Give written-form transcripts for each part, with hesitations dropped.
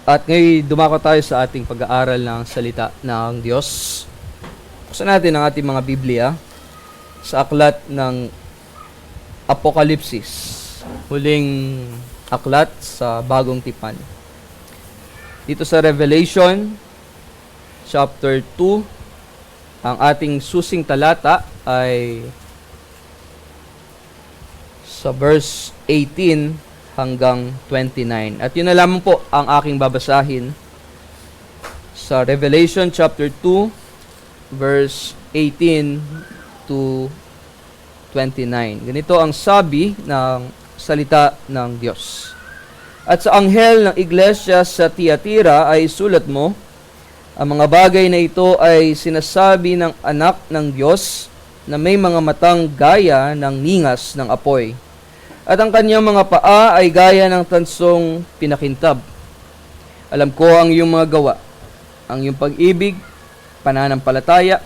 At ngayon, dumako tayo sa ating pag-aaral ng salita ng Diyos. Buksan natin ang ating mga Biblia sa aklat ng Apokalipsis, huling aklat sa Bagong Tipan. Dito sa Revelation, chapter 2, ang ating susing talata ay sa verse 18 hanggang 29. At yun na lamang po ang aking babasahin sa Revelation chapter 2, verse 18 to 29. Ganito ang sabi ng salita ng Diyos. At sa anghel ng iglesia sa Tiatira ay sulat mo, ang mga bagay na ito ay sinasabi ng anak ng Diyos na may mga matang gaya ng ningas ng apoy. At ang kanyang mga paa ay gaya ng tansong pinakintab. Alam ko ang iyong mga gawa, ang iyong pag-ibig, pananampalataya,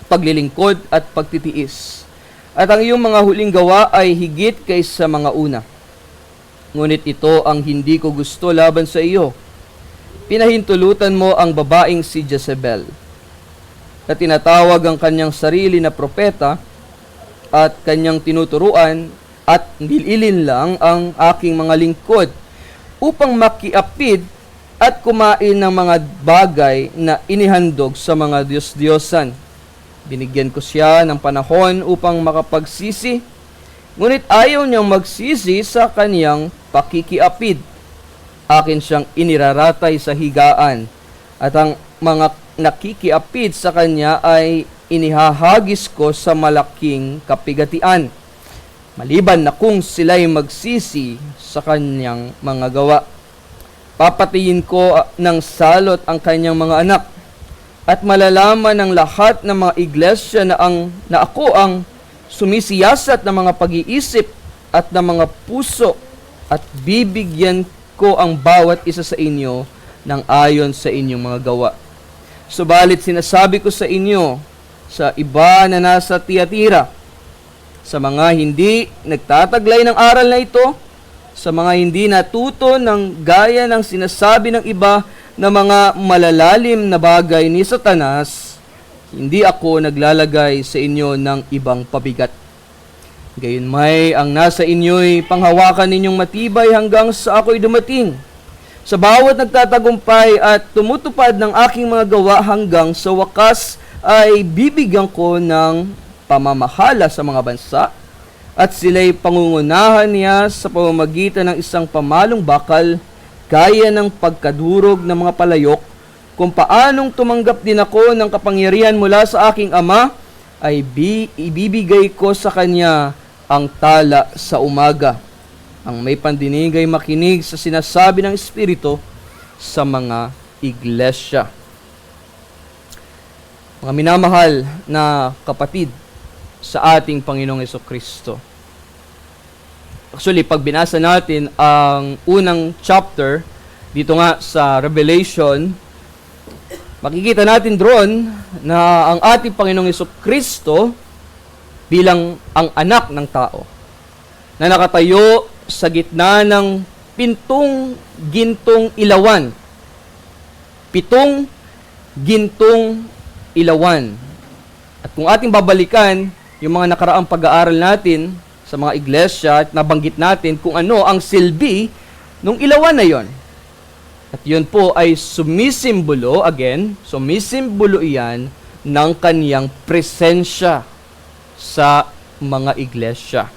paglilingkod at pagtitiis. At ang iyong mga huling gawa ay higit kaysa mga una. Ngunit ito ang hindi ko gusto laban sa iyo. Pinahintulutan mo ang babaeng si Jezebel, na tinatawag ang kanyang sarili na propeta at kanyang tinuturuan at nililin lang ang aking mga lingkod upang makiapid at kumain ng mga bagay na inihandog sa mga Diyos-Diyosan. Binigyan ko siya ng panahon upang makapagsisi, ngunit ayaw niyang magsisi sa kaniyang pakikiapid. Akin siyang iniraratay sa higaan, at ang mga nakikiapid sa kanya ay inihahagis ko sa malaking kapigatian, maliban na kung sila'y magsisi sa kanyang mga gawa. Papatayin ko ng salot ang kanyang mga anak, at malalaman ng lahat ng mga iglesia na ako ang sumisiyasat ng mga pag-iisip at ng mga puso, at bibigyan ko ang bawat isa sa inyo ng ayon sa inyong mga gawa. Subalit sinasabi ko sa inyo, sa iba na nasa Tiatira, sa mga hindi nagtataglay ng aral na ito, sa mga hindi natuto ng gaya ng sinasabi ng iba na mga malalalim na bagay ni Satanas, hindi ako naglalagay sa inyo ng ibang pabigat. Gayunmay, ang nasa inyo'y panghawakan ninyong matibay hanggang sa ako'y dumating. Sa bawat nagtatagumpay at tumutupad ng aking mga gawa hanggang sa wakas ay bibigyan ko ng pamamahala sa mga bansa, at sila'y pangungunahan niya sa pamamagitan ng isang pamalong bakal, gaya ng pagkadurog ng mga palayok. Kung paanong tumanggap din ako ng kapangyarihan mula sa aking Ama, ay ibibigay ko sa kanya ang tala sa umaga. Ang may pandinig ay makinig sa sinasabi ng Espiritu sa mga iglesia. Mga minamahal na kapatid sa ating Panginoong Jesucristo. Actually, pag binasa natin ang unang chapter dito nga sa Revelation, makikita natin doon na ang ating Panginoong Jesucristo bilang ang anak ng tao na nakatayo sa gitna ng pintong gintong ilawan. 7 gintong ilawan. At kung ating babalikan yung mga nakaraang pag-aaral natin sa mga iglesia at nabanggit natin kung ano ang silbi nung ilawan na yon. At yun po ay sumisimbolo iyan ng kaniyang presensya sa mga iglesia.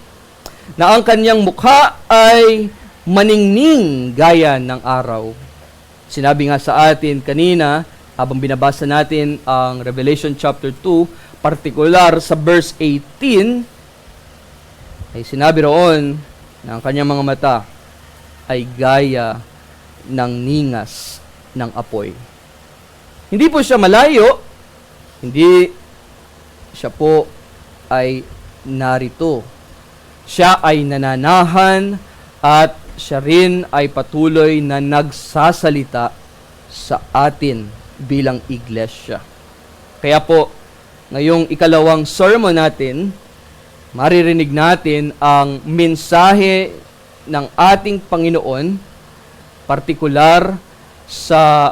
Na ang kaniyang mukha ay maningning gaya ng araw. Sinabi nga sa atin kanina, habang binabasa natin ang Revelation chapter 2, partikular sa verse 18, ay sinabi roon na ang kanyang mga mata ay gaya ng ningas ng apoy. Hindi po siya malayo, hindi siya po ay narito. Siya ay nananahan at siya rin ay patuloy na nagsasalita sa atin bilang iglesia. Kaya po, ngayong ikalawang sermon natin, maririnig natin ang mensahe ng ating Panginoon, partikular sa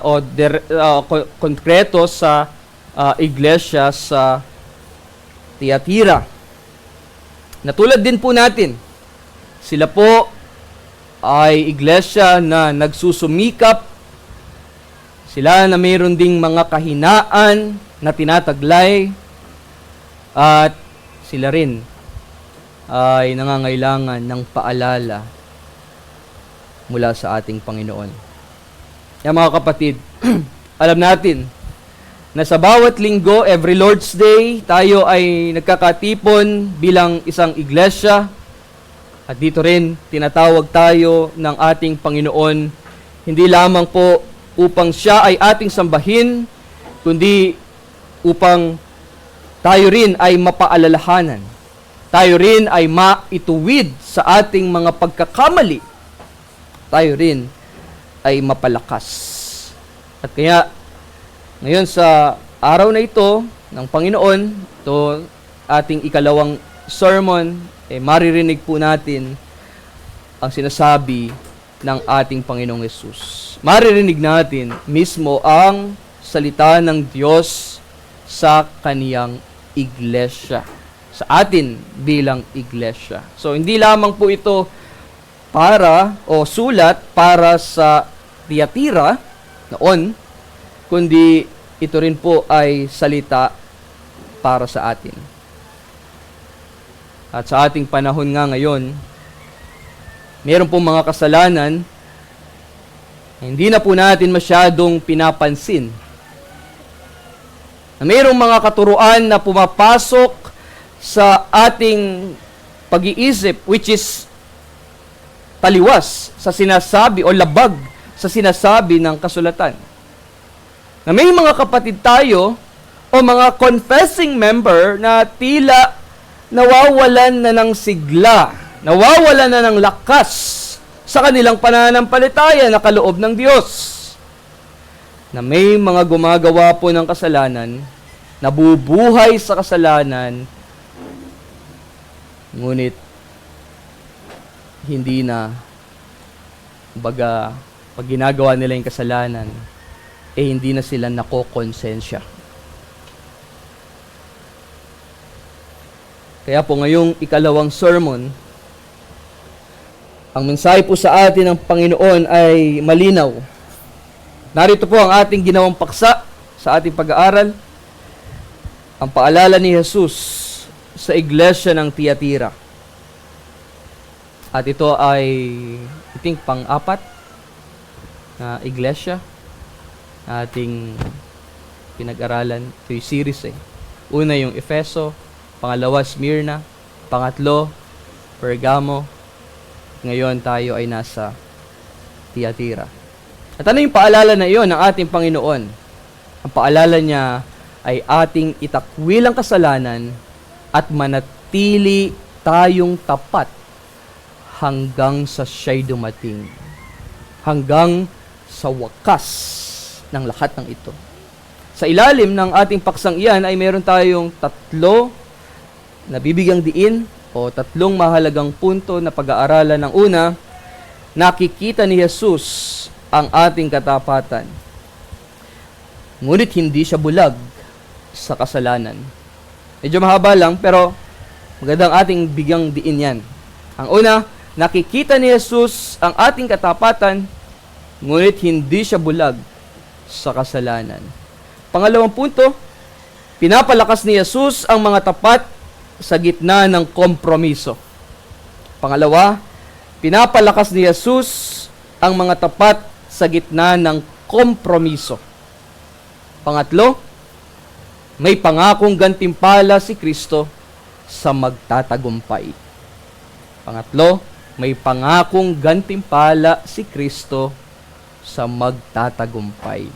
konkreto sa iglesia sa Tiatira. Natulad din po natin, sila po ay iglesia na nagsusumikap, sila na mayroon ding mga kahinaan na tinataglay, at sila rin ay nangangailangan ng paalala mula sa ating Panginoon. Kaya mga kapatid, alam natin na sa bawat linggo, every Lord's Day, tayo ay nagkakatipon bilang isang iglesia. At dito rin, tinatawag tayo ng ating Panginoon, hindi lamang po upang siya ay ating sambahin, kundi upang tayo rin ay mapaalalahanan. Tayo rin ay maituwid sa ating mga pagkakamali. Tayo rin ay mapalakas. At kaya, ngayon sa araw na ito ng Panginoon, ito ating ikalawang sermon, maririnig po natin ang sinasabi ng ating Panginoong Yesus. Maririnig natin mismo ang salita ng Diyos sa kaniyang iglesia, sa atin bilang iglesia. So, hindi lamang po ito sulat para sa Tiatira noon, kundi ito rin po ay salita para sa atin. At sa ating panahon nga ngayon, meron po mga kasalanan na hindi na po natin masyadong pinapansin. Na mayroong mga katuruan na pumapasok sa ating pag-iisip, which is taliwas sa sinasabi o labag sa sinasabi ng kasulatan. Na may mga kapatid tayo o mga confessing member na tila nawawalan na ng sigla, nawawalan na ng lakas sa kanilang pananampalataya na kaloob ng Diyos. Na may mga gumagawa po ng kasalanan, nabubuhay sa kasalanan, ngunit hindi na, pag ginagawa nila yung kasalanan, hindi na sila nakokonsensya. Kaya po ngayong ikalawang sermon, ang mensahe po sa atin ng Panginoon ay malinaw. Narito po ang ating ginawang paksa sa ating pag-aaral, ang paalala ni Jesus sa iglesia ng Tiatira. At ito ay, I think, pang-apat na iglesia ating pinag-aralan. Ito yung series Una yung Efeso, pangalawa Smyrna, pangatlo Pergamo, ngayon tayo ay nasa Tiatira. At ano yung paalala na iyon ng ating Panginoon? Ang paalala niya ay ating itakwil ang kasalanan at manatili tayong tapat hanggang sa siya'y dumating. Hanggang sa wakas ng lahat ng ito. Sa ilalim ng ating paksang iyan ay meron tayong tatlo na bibigyang diin o tatlong mahalagang punto na pag-aaralan. Ng una, nakikita ni Jesus ang ating katapatan. Ngunit hindi siya bulag sa kasalanan. Medyo mahaba lang pero magandang ating bigyang diin yan. Ang una, nakikita ni Jesus ang ating katapatan, ngunit hindi siya bulag sa kasalanan. Pangalawang punto, pinapalakas ni Jesus ang mga tapat sa gitna ng kompromiso. Pangalawa, pinapalakas ni Jesus ang mga tapat sa gitna ng kompromiso. Pangatlo, may pangakong gantimpala si Kristo sa magtatagumpay. Pangatlo, may pangakong gantimpala si Kristo sa magtatagumpay.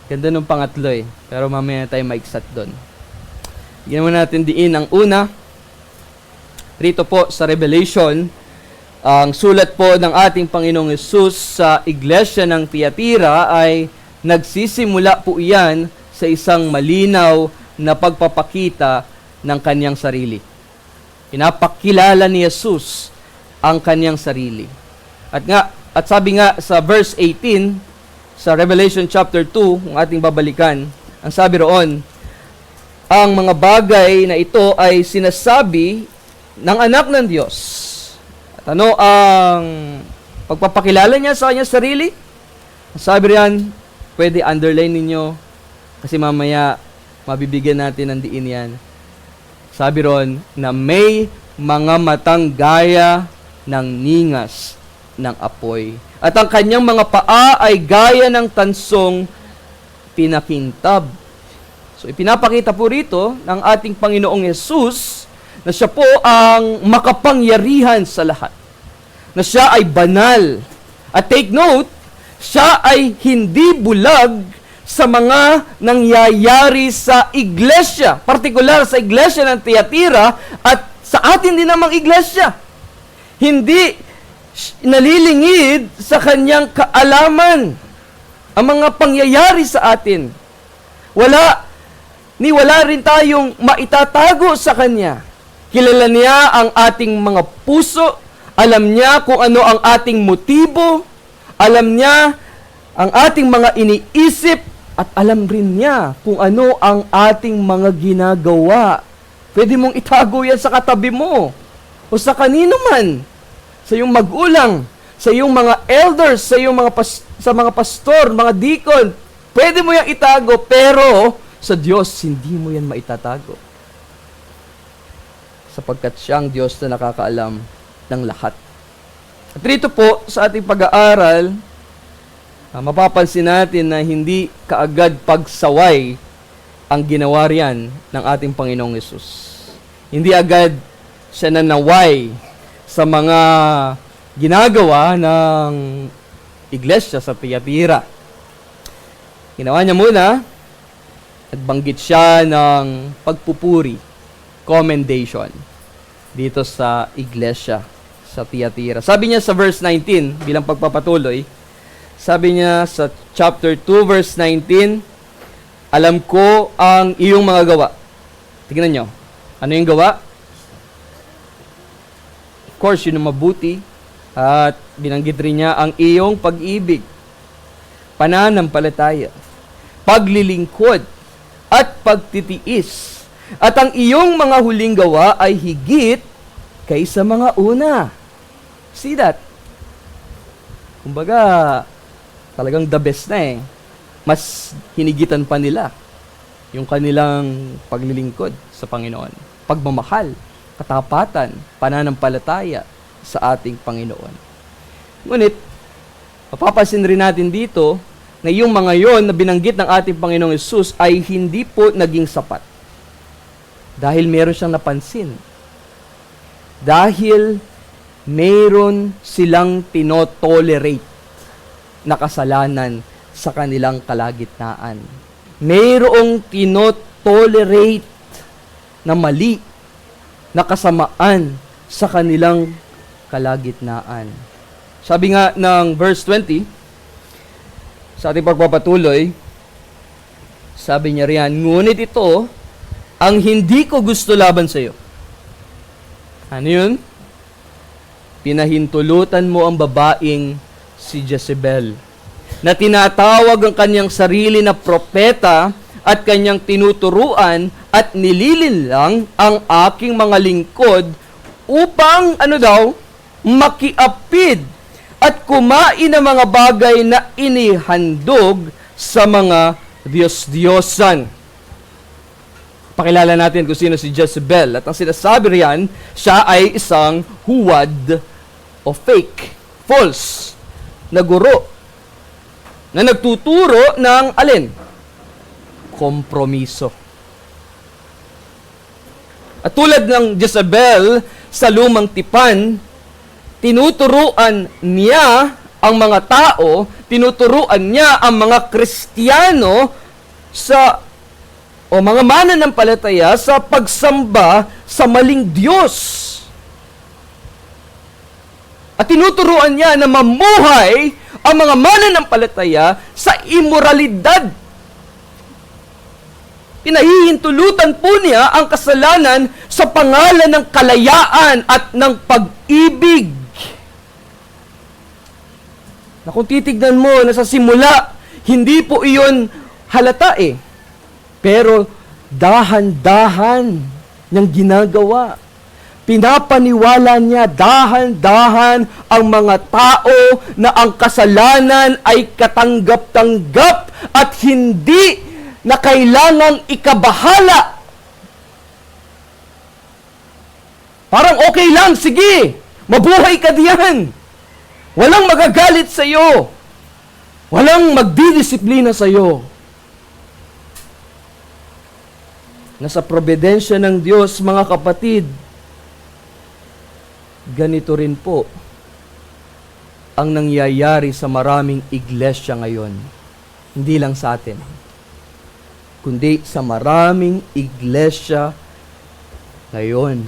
Ganda nung pangatlo pero mamaya tayo maiksat doon. Ginawa natin diin ang una. Rito po sa Revelation, ang sulat po ng ating Panginoong Yesus sa iglesia ng Tiatira ay nagsisimula po iyan sa isang malinaw na pagpapakita ng kanyang sarili. Pinapakilala ni Jesus ang kanyang sarili. At sabi nga sa verse 18, sa Revelation chapter 2, kung ating babalikan, ang sabi roon, ang mga bagay na ito ay sinasabi ng anak ng Diyos. At ano ang pagpapakilala niya sa kanyang sarili? Ang sabi riyan, pwede underline ninyo kasi mamaya mabibigyan natin ng diin yan. Sabi ron na may mga matang gaya ng ningas ng apoy. At ang kanyang mga paa ay gaya ng tansong pinakintab. So ipinapakita po rito ng ating Panginoong Yesus na siya po ang makapangyarihan sa lahat. Na siya ay banal. At take note, siya ay hindi bulag sa mga nangyayari sa iglesia. Partikular sa iglesia ng Thyatira at sa atin din namang iglesia. Hindi nalilingid sa kanyang kaalaman ang mga pangyayari sa atin. Wala rin tayong maitatago sa kanya. Kilala niya ang ating mga puso, alam niya kung ano ang ating motibo, alam niya ang ating mga iniisip, at alam rin niya kung ano ang ating mga ginagawa. Pwede mong itago yan sa katabi mo o sa kanino man, sa iyong magulang, sa iyong mga elders, sa iyong sa mga pastor, mga deacon. Pwede mo yan itago, pero sa Diyos, hindi mo yan maitatago. Sapagkat siya ang Diyos na nakakaalam ng lahat. At rito po, sa ating pag-aaral, mapapansin natin na hindi kaagad pagsaway ang ginawa riyan ng ating Panginoong Yesus. Hindi agad siya nanaway sa mga ginagawa ng iglesia sa Thyatira. Ginawa niya muna, nagbanggit siya ng pagpupuri, commendation, dito sa iglesia sa Thyatira. Sabi niya sa verse 19, bilang pagpapatuloy, sabi niya sa chapter 2 verse 19, alam ko ang iyong mga gawa. Tingnan nyo. Ano yung gawa? Of course, yun ang mabuti. At binanggit rin niya ang iyong pag-ibig, pananampalataya, paglilingkod, at pagtitiis. At ang iyong mga huling gawa ay higit kaysa mga una. See that? Kumbaga, talagang the best na eh. Mas hinigitan pa nila yung kanilang paglilingkod sa Panginoon. Pagmamahal, katapatan, pananampalataya sa ating Panginoon. Ngunit, mapapansin rin natin dito na yung mga yon na binanggit ng ating Panginoong Yesus ay hindi po naging sapat. Dahil meron siyang napansin. Dahil meron silang tinotolerate na kasalanan sa kanilang kalagitnaan. Mayroong tinotolerate na mali, na kasamaan sa kanilang kalagitnaan. Sabi nga ng verse 20, sa ating pagpapatuloy, sabi niya riyan, ngunit ito ang hindi ko gusto laban sa iyo. Ano yun? Pinahintulutan mo ang babaeng si Jezebel, na tinatawag ang kanyang sarili na propeta at kanyang tinuturuan at nililinlang ang aking mga lingkod upang, makiapid at kumain ng mga bagay na inihandog sa mga Diyos-Diyosan. Pakilala natin kung sino si Jezebel. At ang sinasabi riyan, siya ay isang huwad o fake, false, na guro na nagtuturo ng alin? Kompromiso. At tulad ng Jezebel sa lumang tipan, tinuturuan niya ang mga tao, tinuturuan niya ang mga Kristiyano o mga mananampalataya sa pagsamba sa maling Diyos. At tinuturuan niya na mamuhay ang mga mananampalataya sa immoralidad. Pinahihintulutan po niya ang kasalanan sa pangalan ng kalayaan at ng pag-ibig. Na kung titignan mo na sa simula, Hindi po iyon halata eh. Pero dahan-dahan niyang ginagawa. Pinapaniwala niya dahan-dahan ang mga tao na ang kasalanan ay katanggap-tanggap at hindi na kailangang ikabahala. Parang okay lang, sige, mabuhay ka diyan. Walang magagalit sa iyo. Walang magdidisiplina sa iyo. Nasa probidensya ng Diyos, mga kapatid, ganito rin po ang nangyayari sa maraming iglesia ngayon. Hindi lang sa atin, kundi sa maraming iglesia ngayon.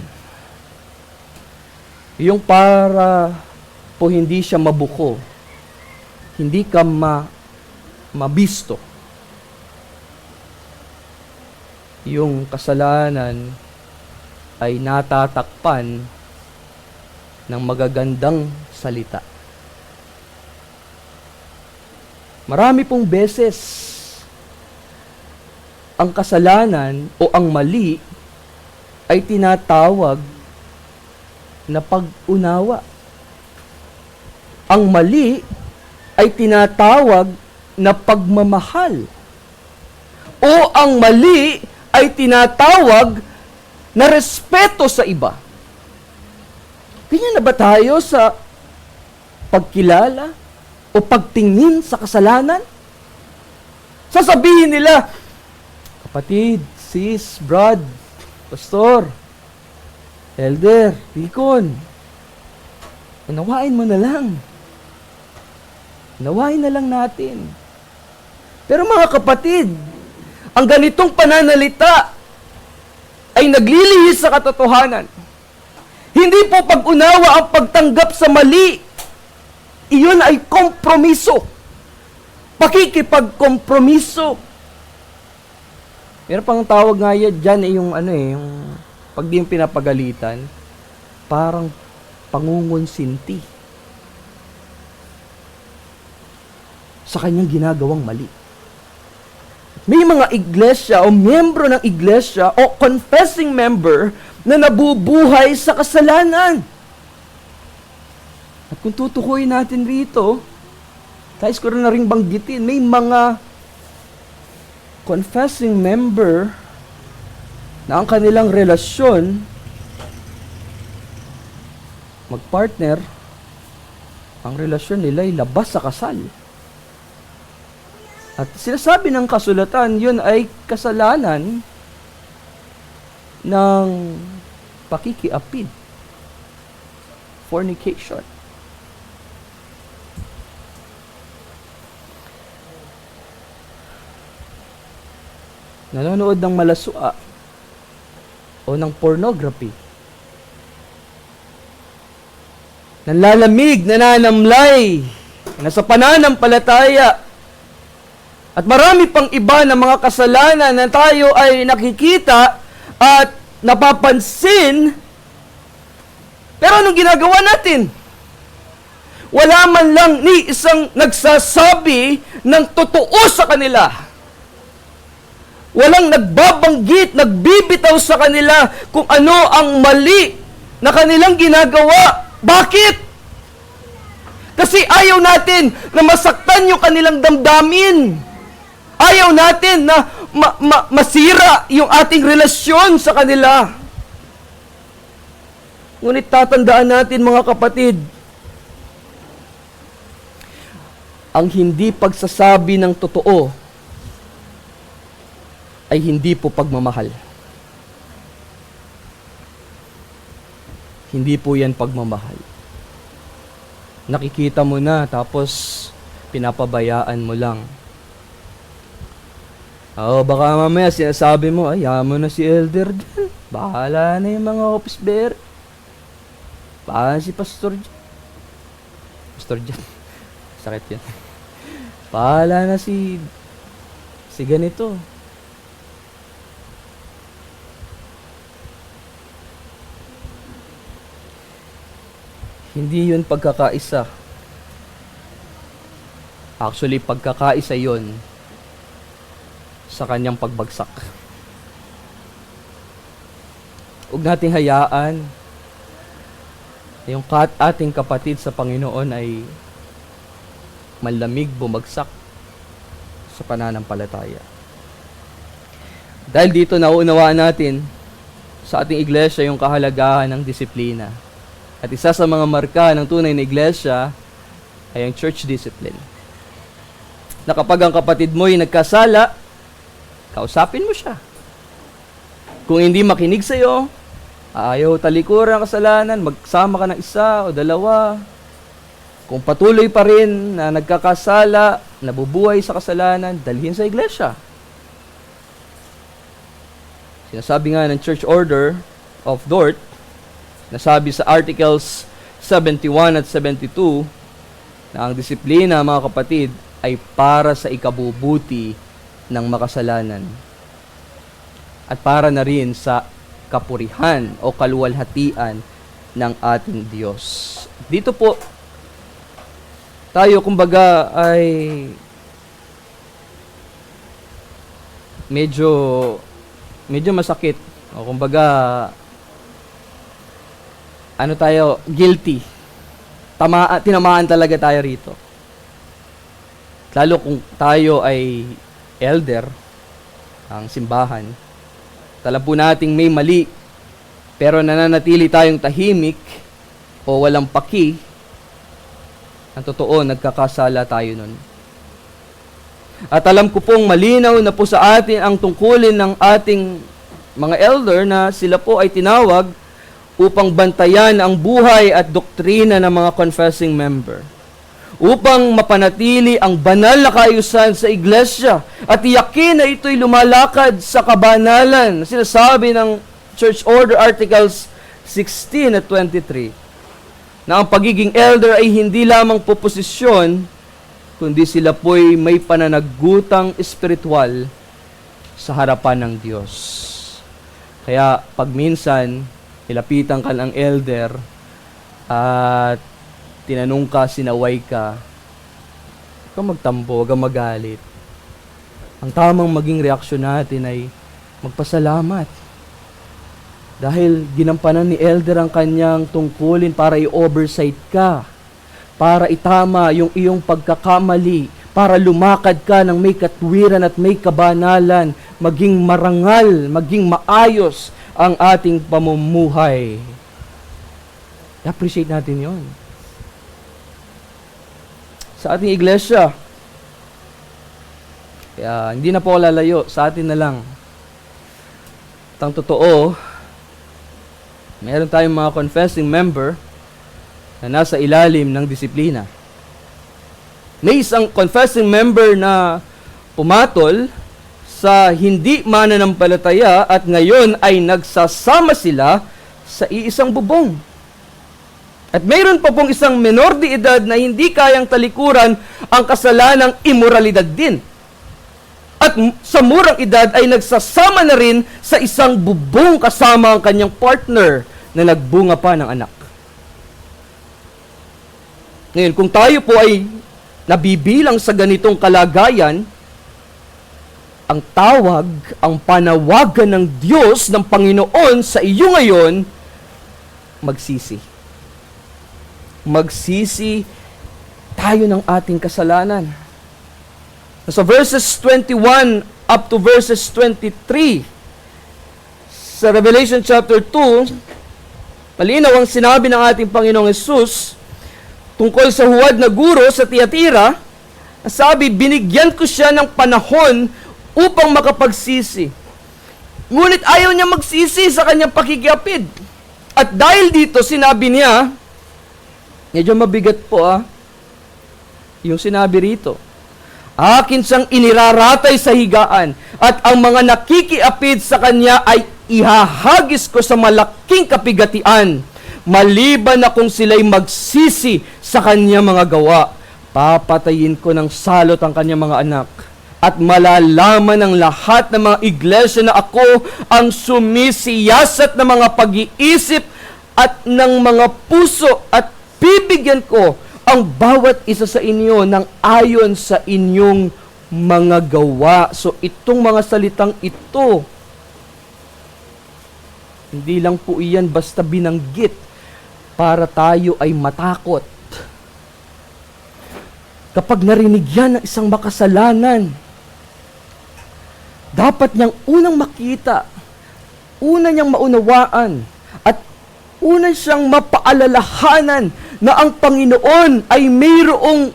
Yung para po hindi siya mabuko, hindi ka mabisto. Yung kasalanan ay natatakpan ng magagandang salita. Marami pong beses ang kasalanan o ang mali ay tinatawag na pag-unawa. Ang mali ay tinatawag na pagmamahal. O ang mali ay tinatawag na respeto sa iba. Ganyan na ba tayo sa pagkilala o pagtingin sa kasalanan? Sasabihin nila, kapatid, sis, brad, pastor, elder, deacon, unawain mo na lang. Unawain na lang natin. Pero mga kapatid, ang ganitong pananalita ay naglilihis sa katotohanan. Hindi po pag-unawa ang pagtanggap sa mali. Iyon ay kompromiso. Pakikipagkompromiso. Meron pang tawag nga dyan yung yung pag di yung pinapagalitan, parang pangungonsinti sa kanyang ginagawang mali. May mga iglesia o miyembro ng iglesia o confessing member na nabubuhay sa kasalanan. At kung tutukuyin natin rito, tais ko rin na rin banggitin, may mga confessing member na ang kanilang relasyon magpartner, ang relasyon nila ay labas sa kasal. At sinasabi ng kasulatan, yun ay kasalanan ng pakikiapid. Fornication. Nanonood ng malasua o ng pornography. Nanlalamig, nananamlay, nasa pananampalataya. At marami pang iba na mga kasalanan na tayo ay nakikita at napapansin. Pero anong ginagawa natin? Wala man lang ni isang nagsasabi ng totoo sa kanila. Walang nagbabanggit, nagbibitaw sa kanila kung ano ang mali na kanilang ginagawa. Bakit? Kasi ayaw natin na masaktan yung kanilang damdamin. Ayaw natin na masira yung ating relasyon sa kanila. Ngunit tatandaan natin, mga kapatid, ang hindi pagsasabi ng totoo ay hindi po pagmamahal. Hindi po yan pagmamahal. Nakikita mo na, tapos pinapabayaan mo lang. Baka mamaya sinasabi mo, ayaw mo na si elder dyan. Bahala na yung mga office bearer. Bahala si pastor dyan. Pastor dyan. Sakit yan. Bahala na si ganito. Hindi yun pagkakaisa. Actually, pagkakaisa yon sa kanyang pagbagsak. Huwag nating hayaan yung ating kapatid sa Panginoon ay malamig bumagsak sa pananampalataya. Dahil dito nauunawaan natin sa ating iglesia yung kahalagahan ng disiplina. At isa sa mga marka ng tunay na iglesia ay ang church discipline. Na kapag ang kapatid mo ay nagkasala, kausapin mo siya. Kung hindi makinig sa iyo, ayaw talikuran ang kasalanan, magsama ka ng isa o dalawa. Kung patuloy pa rin na nagkakasala, nabubuhay sa kasalanan, dalhin sa iglesia. Sinasabi nga ng Church Order of Dort, nasabi sa Articles 71 at 72, na ang disiplina, mga kapatid, ay para sa ikabubuti ng makasalanan. At para na rin sa kapurihan o kaluwalhatian ng ating Diyos. Dito po, tayo kumbaga ay medyo masakit. O kumbaga, guilty. Tinamaan talaga tayo rito. Lalo kung tayo ay elder, ang simbahan, alam po nating may mali, pero nananatili tayong tahimik o walang paki, ang totoo, nagkakasala tayo nun. At alam ko pong malinaw na po sa atin ang tungkulin ng ating mga elder na sila po ay tinawag upang bantayan ang buhay at doktrina ng mga confessing member, upang mapanatili ang banal na kaayusan sa iglesia at tiyakin na ito'y lumalakad sa kabanalan. Sinasabi ng Church Order Articles 16 at 23 na ang pagiging elder ay hindi lamang po posisyon, kundi sila po'y may pananagutang espiritual sa harapan ng Diyos. Kaya pag minsan, nilapitan ka ng elder at tinanong ka, sinaway ka, huwag kang magtampo, huwag kang magalit. Ang tamang maging reaksyon natin ay magpasalamat. Dahil ginampanan ni elder ang kanyang tungkulin para i-oversight ka, para itama yung iyong pagkakamali, para lumakad ka ng may katwiran at may kabanalan, maging marangal, maging maayos ang ating pamumuhay. I-appreciate natin yon. Sa ating iglesia, kaya hindi na po lalayo, sa atin na lang. Ang totoo, meron tayong mga confessing member na nasa ilalim ng disiplina. May isang confessing member na pumatol sa hindi mananampalataya at ngayon ay nagsasama sila sa iisang bubong. At mayroon pa pong isang menor de edad na hindi kayang talikuran ang kasalanang imoralidad din. At sa murang edad ay nagsasama na rin sa isang bubong kasama ang kanyang partner na nagbunga pa ng anak. Ngayon, kung tayo po ay nabibilang sa ganitong kalagayan, ang tawag, ang panawagan ng Diyos, ng Panginoon sa iyo ngayon, magsisi. Magsisi tayo ng ating kasalanan. Sa verses 21 up to verses 23, sa Revelation chapter 2, malinaw ang sinabi ng ating Panginoong Hesus tungkol sa huwad na guro sa Tiatira. Sabi, binigyan ko siya ng panahon upang makapagsisi. Ngunit ayaw niya magsisi sa kanyang pakikiapid. At dahil dito, sinabi niya, medyo mabigat po yung sinabi rito. Akin siyang iniraratay sa higaan, at ang mga nakikiapid sa kanya ay ihahagis ko sa malaking kapigatian, maliban na kung sila'y magsisi sa kanya mga gawa. Papatayin ko ng salot ang kanyang mga anak, at malalaman ng lahat ng mga iglesia na ako ang sumisiyasat ng mga pag-iisip at ng mga puso, at bibigyan ko ang bawat isa sa inyo ng ayon sa inyong mga gawa. So itong mga salitang ito, hindi lang po iyan basta binanggit para tayo ay matakot. Kapag narinig yan ng isang makasalanan, dapat niyang unang makita, una niyang maunawaan, at una siyang mapaalalahanan na ang Panginoon ay mayroong,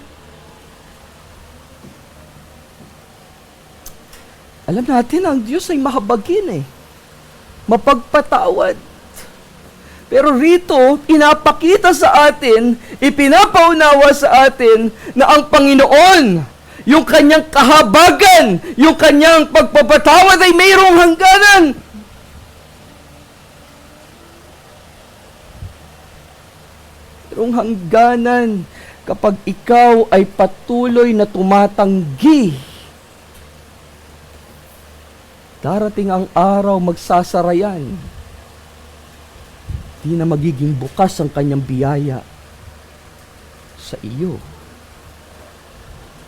alam natin, ang Diyos ay mahabagin mapagpatawad. Pero rito, inapakita sa atin, ipinapaunawa sa atin na ang Panginoon, yung kanyang kahabagan, yung kanyang pagpapatawad ay mayroong hangganan. Mayroong hangganan kapag ikaw ay patuloy na tumatanggi. Darating ang araw, magsasara yan. Di na magiging bukas ang kanyang biyaya sa iyo.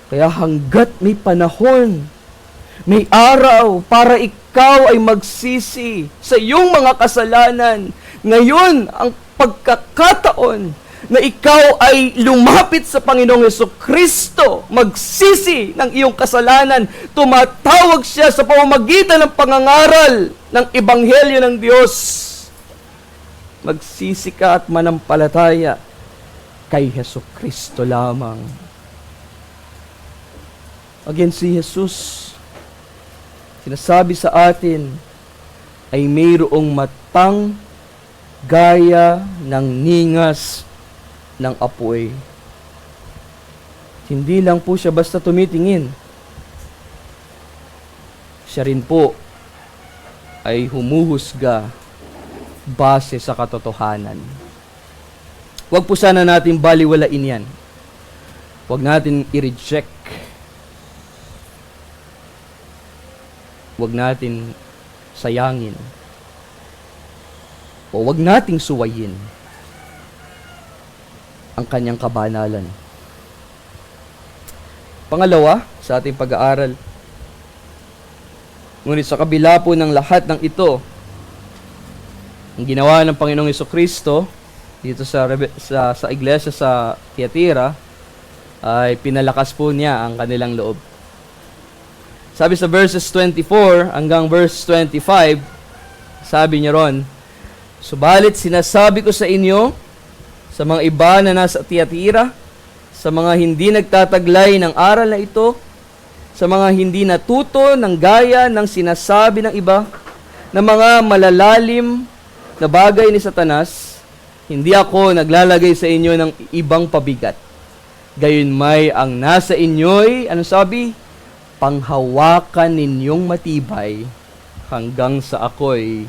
Kaya hanggat may panahon, may araw para ikaw ay magsisi sa iyong mga kasalanan, ngayon ang pagkakataon na ikaw ay lumapit sa Panginoong Jesucristo, magsisi ng iyong kasalanan, tumatawag siya sa pamamagitan ng pangangaral ng Ebanghelyo ng Diyos. Magsisi ka at manampalataya kay Jesucristo lamang. Again, si Jesus, sinasabi sa atin, ay mayroong matang gaya ng ningas ng apoy. Hindi lang po siya basta tumitingin. Siya rin po ay humuhusga base sa katotohanan. Huwag po sana natin baliwalain yan. Huwag natin i-reject. Huwag natin sayangin. O huwag nating suwayin ang kanyang kabanalan. Pangalawa, sa ating pag-aaral, ngunit sa kabila po ng lahat ng ito, ang ginawa ng Panginoong Jesucristo dito sa iglesia sa Tiatira, ay pinalakas po niya ang kanilang loob. Sabi sa verses 24 hanggang verse 25, sabi niya ron, "Subalit sinasabi ko sa inyo, sa mga iba na nasa Tiatira, sa mga hindi nagtataglay ng aral na ito, sa mga hindi natuto ng gaya ng sinasabi ng iba, na mga malalalim na bagay ni Satanas, hindi ako naglalagay sa inyo ng ibang pabigat. Gayunmay ang nasa inyo'y," ano sabi? "Panghawakan ninyong matibay hanggang sa ako'y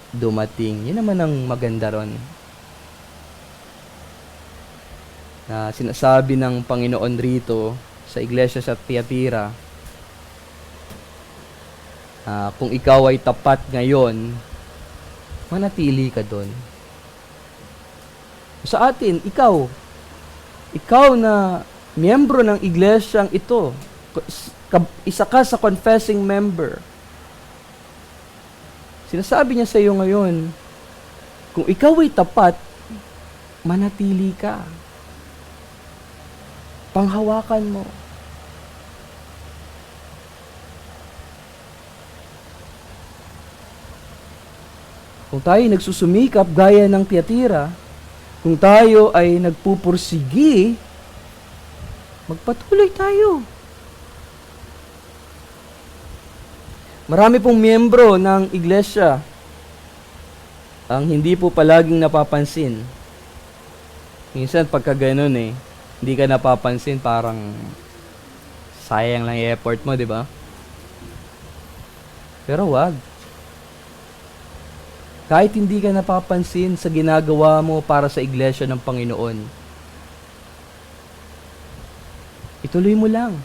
dumating." Yun naman ang maganda ron. Na sinasabi ng Panginoon rito sa iglesia sa Tiatira, kung ikaw ay tapat ngayon, manatili ka doon. Sa atin, ikaw na miyembro ng iglesyang ito, isa ka sa confessing member, sinasabi niya sa iyo ngayon, kung ikaw ay tapat, manatili ka. Panghawakan mo. Kung tayo nagsusumikap gaya ng Tiatira, kung tayo ay nagpupursigi, magpatuloy tayo. Marami pong miyembro ng iglesia ang hindi po palaging napapansin. Minsan pagka ganun hindi ka napapansin, parang sayang lang yung effort mo, di ba? Pero wag. Kahit hindi ka napapansin sa ginagawa mo para sa iglesia ng Panginoon, ituloy mo lang.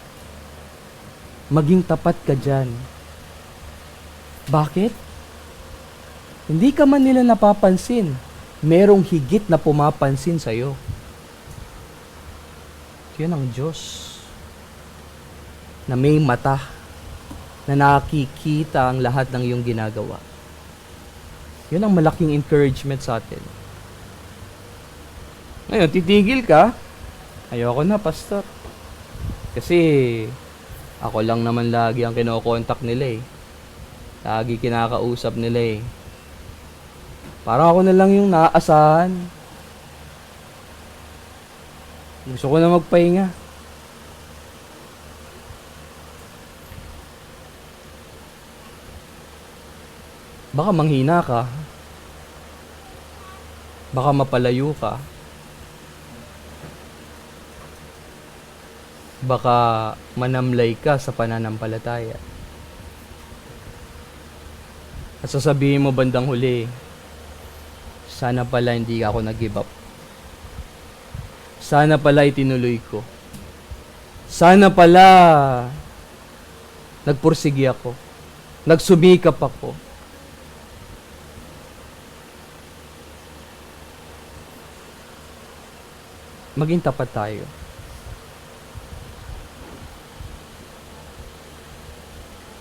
Maging tapat ka dyan. Bakit? Hindi ka man nila napapansin. Merong higit na pumapansin sa'yo. Yun ang Diyos na may mata, na nakikita ang lahat ng iyong ginagawa. Yun ang malaking encouragement sa atin. Ngayon, titigil ka, ayoko na, pastor. Kasi, ako lang naman lagi ang kinokontak nila eh. Lagi kinakausap nila eh. Parang ako na lang yung naaasahan. Gusto ko na magpahinga. Baka manghina ka. Baka mapalayo ka. Baka manamlay ka sa pananampalataya. At sasabihin mo bandang huli, sana pala hindi ako nag-give up. Sana pala itinuloy ko. Sana pala nagpursigi ako. Nagsumikap ako. Maging tapat tayo.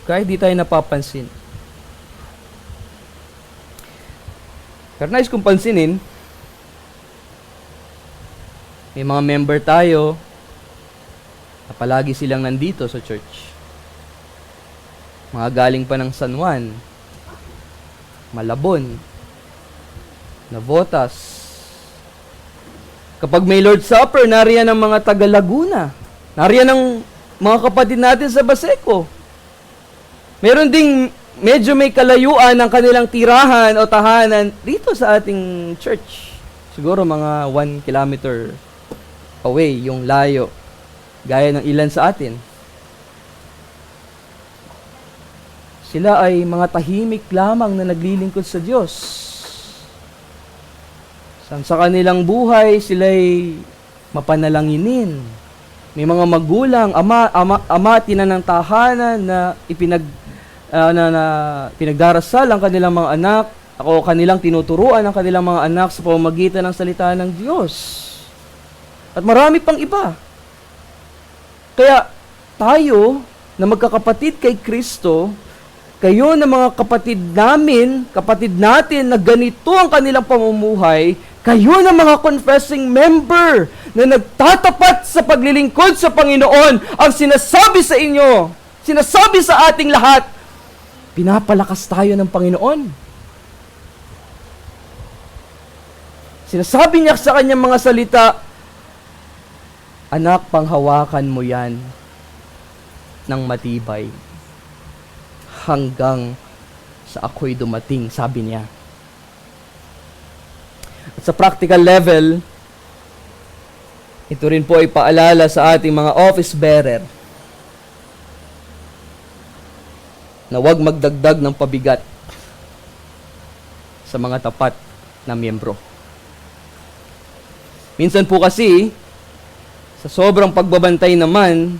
Kahit di tayo napapansin. Pero nais kong pansinin, may mga member tayo na palagi silang nandito sa church. Mga galing pa ng San Juan, Malabon, Navotas. Kapag may Lord's Supper, nariyan ang mga taga Laguna. Nariyan ang mga kapatid natin sa Baseco. Meron ding medyo may kalayuan ng kanilang tirahan o tahanan dito sa ating church. Siguro mga 1 kilometer away yung layo. Gaya ng ilan sa atin. Sila ay mga tahimik lamang na naglilingkod sa Diyos. Sa kanilang buhay, sila'y mapanalanginin. May mga magulang, ama tinanang tahanan na pinagdarasal ang kanilang mga anak, o kanilang tinuturuan ang kanilang mga anak sa pamamagitan ng salita ng Diyos. At marami pang iba. Kaya tayo na magkakapatid kay Kristo, kayo na mga kapatid natin na ganito ang kanilang pamumuhay, kayo na mga confessing member na nagtatapat sa paglilingkod sa Panginoon, ang sinasabi sa inyo, sinasabi sa ating lahat, pinapalakas tayo ng Panginoon. Sinasabi niya sa kanyang mga salita, anak, panghawakan mo yan ng matibay hanggang sa ako'y dumating, sabi niya. At sa practical level, ito rin po ay paalala sa ating mga office bearer na huwag magdagdag ng pabigat sa mga tapat na miyembro. Minsan po kasi, sa sobrang pagbabantay naman,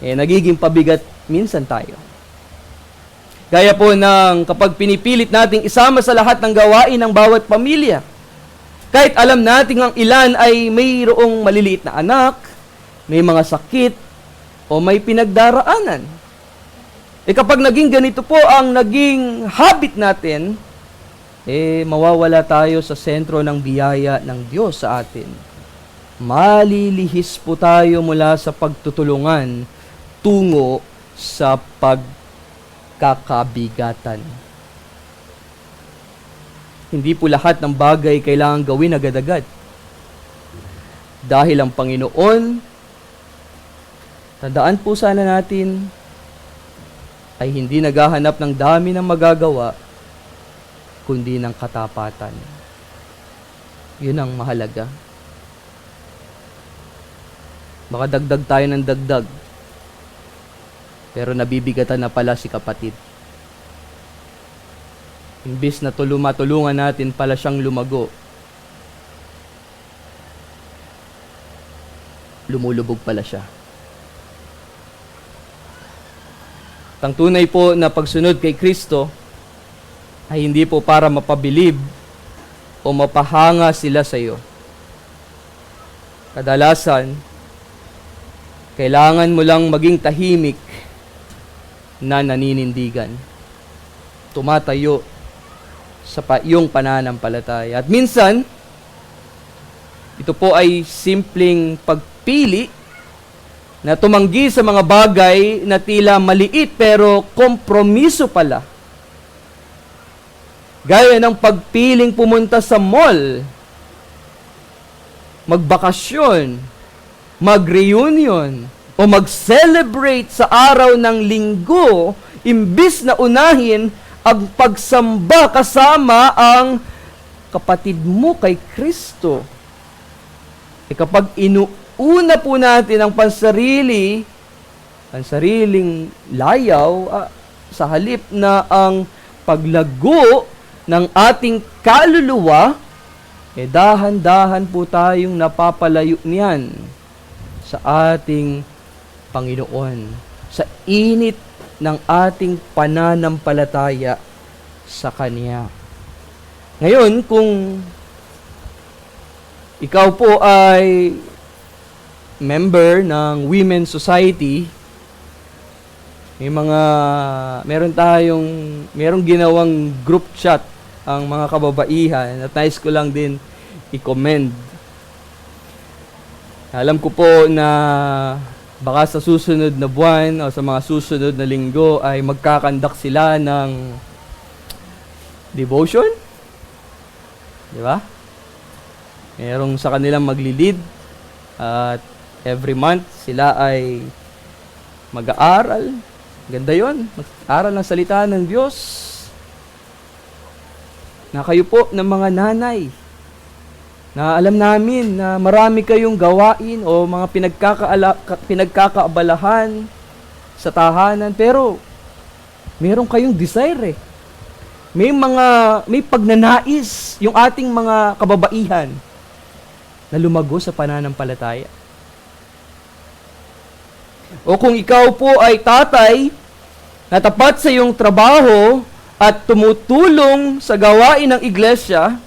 nagiging pabigat minsan tayo. Gaya po ng kapag pinipilit nating isama sa lahat ng gawain ng bawat pamilya. Kahit alam nating ang ilan ay mayroong maliliit na anak, may mga sakit, o may pinagdaraanan. Kapag naging ganito po ang naging habit natin, mawawala tayo sa sentro ng biyaya ng Diyos sa atin. Malilihis po tayo mula sa pagtutulungan tungo sa pagkakabigatan. Hindi po lahat ng bagay kailangan gawin agad-agad. Dahil ang Panginoon, tandaan po sana natin, ay hindi naghahanap ng dami ng magagawa, kundi ng katapatan. Yun ang mahalaga. Baka dagdag tayo ng dagdag, pero nabibigatan na pala si kapatid. Imbis na matulungan natin pala siyang lumago, lumulubog pala siya. Ang tunay po na pagsunod kay Kristo ay hindi po para mapabilib o mapahanga sila sa iyo. kadalasan, kailangan mo lang maging tahimik na naninindigan. Tumatayo sa iyong pananampalataya. At minsan, ito po ay simpleng pagpili na tumanggi sa mga bagay na tila maliit pero kompromiso pala. Gaya ng pagpiling pumunta sa mall, magbakasyon, mag-reunion, o mag-celebrate sa araw ng linggo, imbis na unahin ang pagsamba kasama ang kapatid mo kay Kristo. Kapag inuuna po natin ang pansariling layaw, sa halip na ang paglago ng ating kaluluwa, dahan-dahan po tayong napapalayo niyan sa ating Panginoon, sa init ng ating pananampalataya sa Kanya. Ngayon, kung ikaw po ay member ng Women's Society, merong ginawang group chat ang mga kababaihan at nais ko lang din i-commend. Alam ko po na baka sa susunod na buwan o sa mga susunod na linggo ay magkakandak sila ng devotion. Di ba? Merong sa kanilang maglilid at every month sila ay mag-aaral. Ganda yun. Mag-aaral ng salita ng Diyos. Na kayo po ng mga nanay na alam namin na marami kayong gawain o mga pinagkakaabalahan sa tahanan, pero meron kayong desire. May pagnanais yung ating mga kababaihan na lumago sa pananampalataya. O kung ikaw po ay tatay na tapat sa iyong trabaho at tumutulong sa gawain ng iglesia,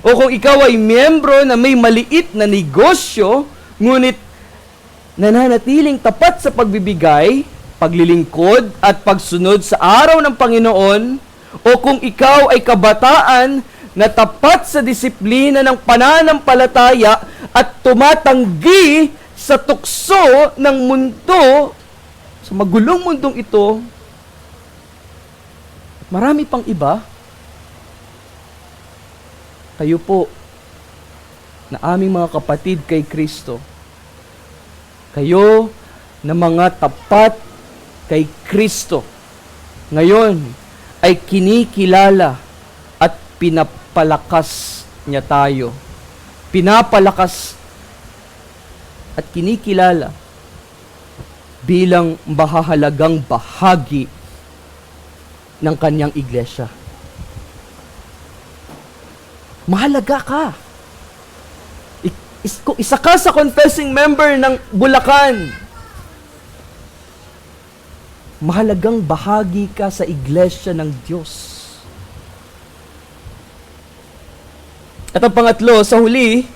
o kung ikaw ay miyembro na may maliit na negosyo, ngunit nananatiling tapat sa pagbibigay, paglilingkod at pagsunod sa araw ng Panginoon, o kung ikaw ay kabataan na tapat sa disiplina ng pananampalataya at tumatanggi sa tukso ng mundo, sa magulong mundong ito, marami pang iba, kayo po na aming mga kapatid kay Kristo, kayo na mga tapat kay Kristo, ngayon ay kinikilala at pinapalakas niya tayo. Pinapalakas at kinikilala bilang mahahalagang bahagi ng kanyang iglesia. Mahalaga ka. Kung isa ka sa confessing member ng Bulacan, mahalagang bahagi ka sa iglesia ng Diyos. At ang pangatlo, sa huli,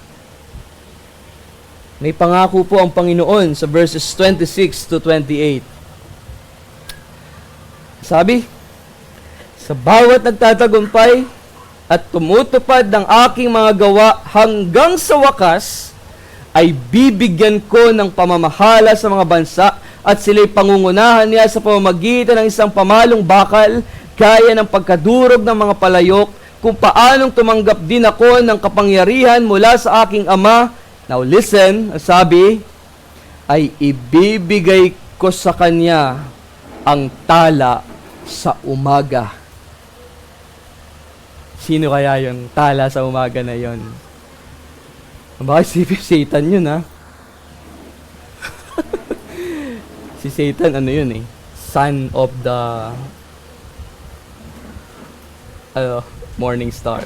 may pangako po ang Panginoon sa verses 26 to 28. Sabi, sa bawat nagtatagumpay at tumutupad ng aking mga gawa hanggang sa wakas, ay bibigyan ko ng pamamahala sa mga bansa at sila'y pangungunahan niya sa pamamagitan ng isang pamalong bakal, gaya ng pagkadurog ng mga palayok, kung paanong tumanggap din ako ng kapangyarihan mula sa aking Ama. Now listen, sabi, ay ibibigay ko sa kanya ang tala sa umaga. Sino kaya yung tala sa umaga na yon? Baka si Satan yun, ha? Si Satan, ano yun eh? Son of the morning star.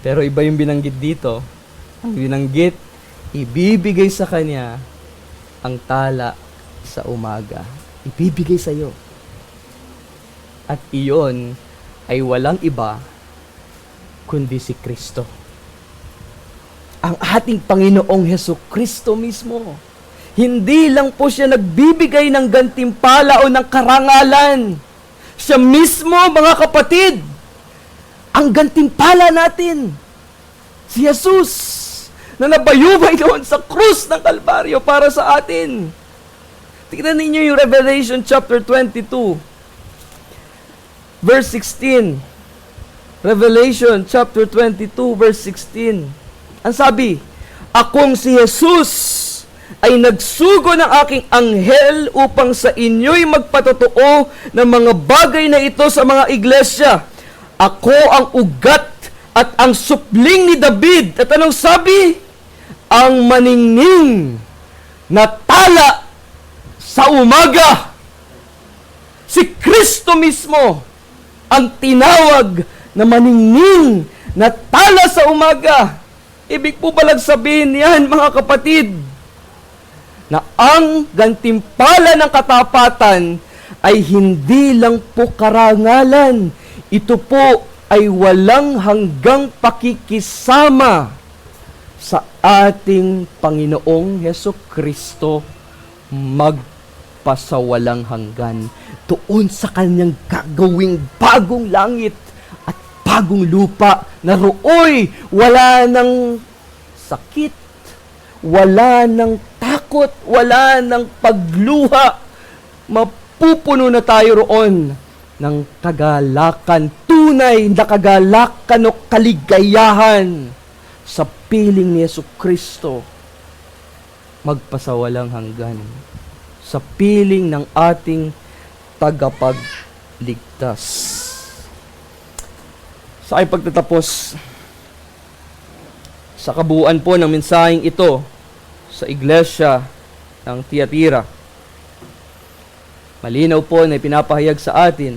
Pero iba yung binanggit dito. Ang binanggit, ibibigay sa kanya ang tala sa umaga. Ibibigay sa iyo. At iyon ay walang iba kundi si Kristo. ang ating Panginoong Hesukristo mismo. Hindi lang po siya nagbibigay ng gantimpala o ng karangalan. Siya mismo, mga kapatid, ang gantimpala natin. Si Jesus, na nabayubay doon sa krus ng Kalbaryo para sa atin. Tingnan ninyo yung Revelation chapter 22, verse 16. Revelation chapter 22, verse 16. Ang sabi, akong si Jesus ay nagsugo ng aking anghel upang sa inyo'y magpatotoo ng mga bagay na ito sa mga iglesia. Ako ang ugat at ang supling ni David. At anong sabi? Ang maningning na tala sa umaga. Si Kristo mismo ang tinawag na maningning na tala sa umaga. Ibig po balang sabihin yan, mga kapatid, na ang gantimpala ng katapatan ay hindi lang po karangalan. Ito po ay walang hanggang pakikisama sa ating Panginoong Hesukristo magpasawalang hanggan doon sa kanyang gagawing bagong langit at bagong lupa na rooy wala ng sakit, wala ng takot, wala ng pagluha. Mapupuno na tayo roon ng kagalakan, tunay na kagalakan o kaligayahan sa piling ni Jesucristo magpasawalang hanggan, sa piling ng ating tagapagligtas. Sa aking pagtatapos, sa kabuuan po ng mensaheng ito sa iglesia ng Tiatira, malinaw po na ipinapahayag sa atin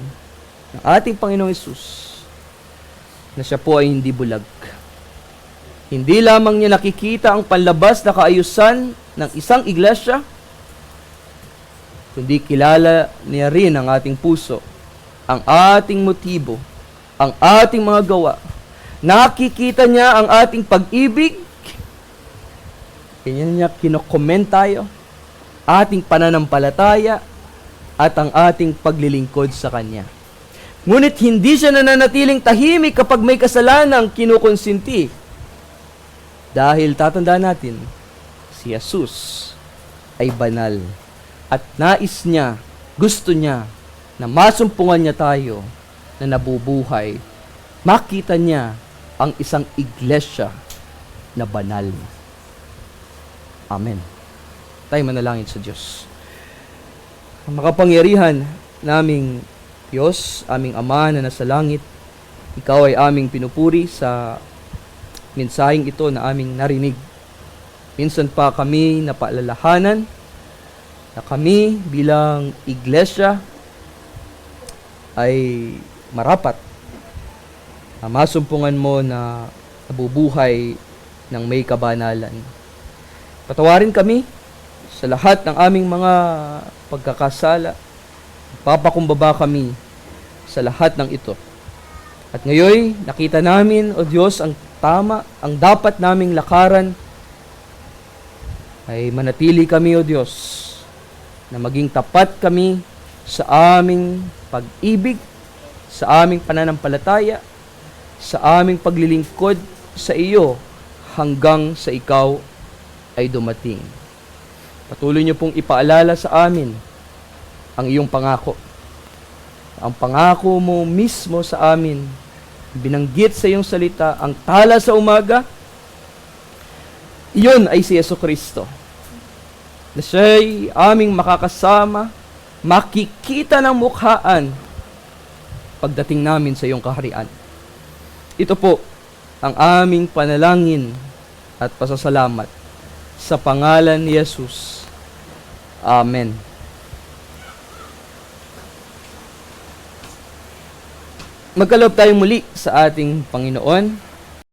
ng ating Panginoong Hesus na siya po ay hindi bulag. Hindi lamang niya nakikita ang panlabas na kaayusan ng isang iglesia, kundi kilala niya rin ang ating puso, ang ating motibo, ang ating mga gawa. Nakikita niya ang ating pag-ibig. Kanya niya kinokomment tayo, ating pananampalataya, at ang ating paglilingkod sa Kanya. Ngunit hindi siya nananatiling tahimik kapag may kasalanang kinukonsinti. Dahil tatandaan natin, si Jesus ay banal. At nais niya, gusto niya, na masumpungan niya tayo na nabubuhay. Makita niya ang isang iglesia na banal. Amen. Tayo manalangin sa Diyos. Ang makapangyarihan naming Diyos, aming Ama na nasa langit, Ikaw ay aming pinupuri sa mensaheng ito na aming narinig. Minsan pa kami napaalalahanan na kami bilang iglesia ay marapat na masumpungan mo na nabubuhay ng may kabanalan. Patawarin kami sa lahat ng aming mga pagkakasala. Papakumbaba kami sa lahat ng ito. At ngayon, nakita namin, O Diyos, ang tama, ang dapat naming lakaran ay manatili kami, O Diyos, na maging tapat kami sa aming pag-ibig, sa aming pananampalataya, sa aming paglilingkod sa iyo hanggang sa ikaw ay dumating. Patuloy niyo pong ipaalala sa amin ang iyong pangako. Ang pangako mo mismo sa amin, binanggit sa iyong salita, ang tala sa umaga, iyon ay si Jesucristo. Na siya'y aming makakasama, makikita ng mukhaan pagdating namin sa iyong kaharian. Ito po ang aming panalangin at pasasalamat sa pangalan ni Jesus. Amen. Magkaloob tayo muli sa ating Panginoon.